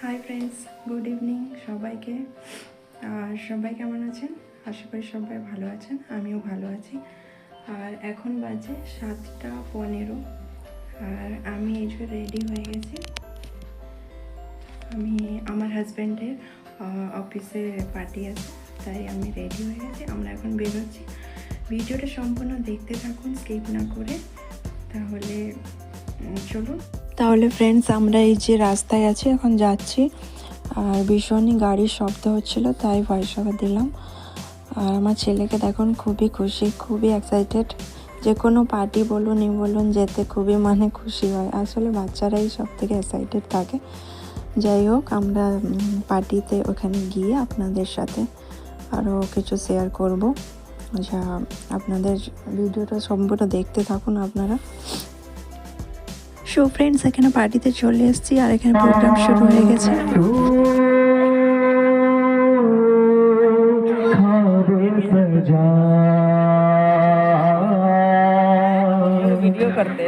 Hi friends, good evening সবাইকে। আর সবাই কেমন আছেন? আশা করি সবাই ভালো আছেন, আমিও ভালো আছি। আর এখন বাজে 7:15 আর আমি এই যে রেডি হয়ে গেছি। আমার হাজব্যান্ডের অফিসে পার্টি আছে, তাই আমি রেডি হয়ে গেছি। আমরা এখন বেরোচ্ছি। ভিডিওটা সম্পূর্ণ দেখতে থাকুন, স্কিপ না করে। তাহলে চলুন। তাহলে ফ্রেন্ডস, আমরা এই যে রাস্তায় আছি, এখন যাচ্ছি। আর ভীষণই গাড়ির শব্দ হচ্ছিল, তাই ভয়েস ওভার দিলাম। আর আমার ছেলেকে দেখুন, খুবই খুশি, খুবই এক্সাইটেড। যে কোনো পার্টি বলুন যেতে খুবই খুশি হয়। আসলে বাচ্চারাই সব থেকে এক্সাইটেড থাকে। যাই হোক, আমরা পার্টিতে ওখানে গিয়ে আপনাদের সাথে আরও কিছু শেয়ার করব। যা আপনাদের ভিডিওটা সম্পূর্ণ দেখতে থাকুন আপনারা। সো ফ্রেন্ডস, এখানে পার্টিতে চলে এসেছি আর এখানে প্রোগ্রাম শুরু হয়ে গেছে। ভিডিও করতে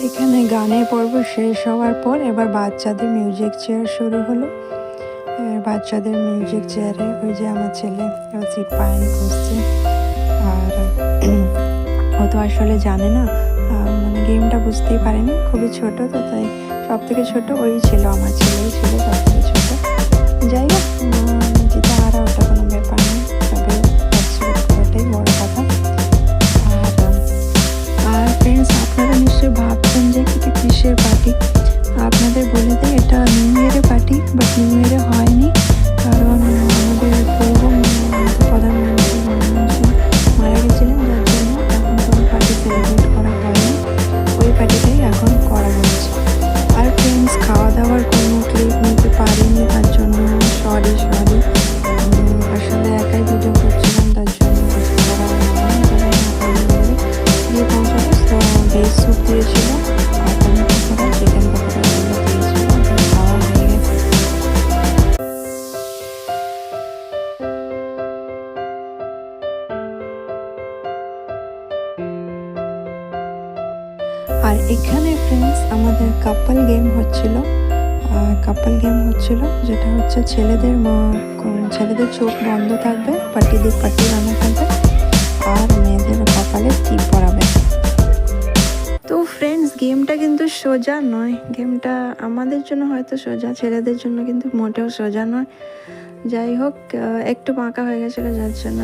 এখানে গানের পর্ব শেষ হওয়ার পর এবার বাচ্চাদের মিউজিক চেয়ার শুরু হলো। বাচ্চাদের মিউজিক চেয়ারে ওই যে আমার ছেলে এবার সিট পায়নি, খুঁজছে। আর ও তো আসলে জানে না, গেমটা বুঝতেই পারেনি, খুবই ছোট তো, তাই সব থেকে ছোট ওই ছিল, আমার ছেলেই ছিল সব থেকে ছোট। যাই হোক, যেটা আর ওটা কোনো ব্যাপার নেই, তবে করাটাই বড় কথা। আর ফ্রেন্ডস, আপনারা নিশ্চয়ই ভাবছেন যে এটা কিসের পার্টি। আপনাদের বলে দেয়, এটা নিউ ইয়ারের পার্টি, বাট নিউ ইয়ারে হয়নি, কারণ আমাদের প্রধানমন্ত্রী মারা গেছিলেন, যার জন্য এখন কোনো পার্টি সেলিব্রেট করা হয়নি। ওই পার্টিটাই এখন করা হয়েছে। আর ফ্রেন্ডস, খাওয়া দাওয়ার কোনো ক্লিপ নিতে পারিনি, তার জন্য সরি। আসলে একাই ভিডিও করছিলাম, তার জন্য কিছু করা দিয়ে পৌঁছাবে। তো ভেজ স্যুপ দিয়েছিল আর টমেটো পকোড়া, চিকেন পকোড়া এগুলো দিয়েছিল, খাওয়া হয়ে গেছে। আর এখানে ফ্রেন্ডস, আমাদের কাপল গেম হচ্ছিল, যেটা হচ্ছে ছেলেদের চোখ বন্ধ থাকবে, পাটি বানা থাকবে, আর মেয়েদের কপালে টিপ পরাবে। তো ফ্রেন্ডস, গেমটা কিন্তু সোজা নয়। গেমটা আমাদের জন্য হয়তো সোজা, ছেলেদের জন্য কিন্তু মোটেও সোজা নয়। যাই হোক, একটু বাঁকা হয়ে গেছিলো, যার জন্য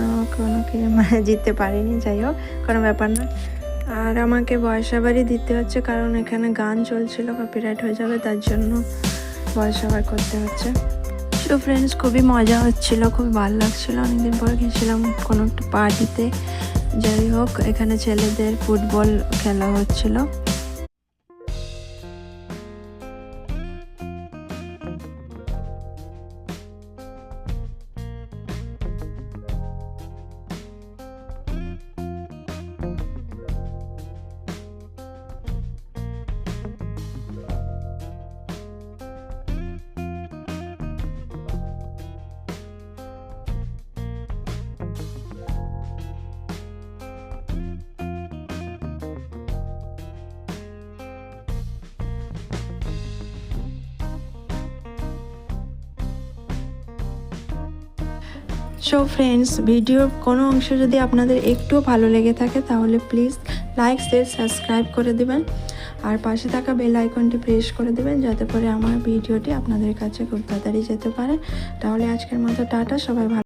জিততে পারিনি। যাই হোক, কোনো ব্যাপার না। আর আমাকে ভয়েস ওভারই দিতে হচ্ছে, কারণ এখানে গান চলছিল, কপিরাইট হয়ে যাবে, তার জন্য ভয়েস ওভার করতে হচ্ছে। তো ফ্রেন্ডস, খুবই মজা হচ্ছিল, খুবই ভালো লাগছিল। অনেকদিন পর গেছিলাম কোনো একটা পার্টিতে। যাই হোক, এখানে ছেলেদের ফুটবল খেলা হচ্ছিল। সো ফ্রেন্ডস, ভিডিওর কোনো অংশ যদি আপনাদের একটুও ভালো লেগে থাকে, তাহলে প্লিজ লাইক, শেয়ার, সাবস্ক্রাইব করে দেবেন। আর পাশে থাকা বেল আইকনটি প্রেস করে দেবেন, যাতে করে আমার ভিডিওটি আপনাদের কাছে খুব তাড়াতাড়ি যেতে পারে। তাহলে আজকের মতো টাটা, সবাই ভালো।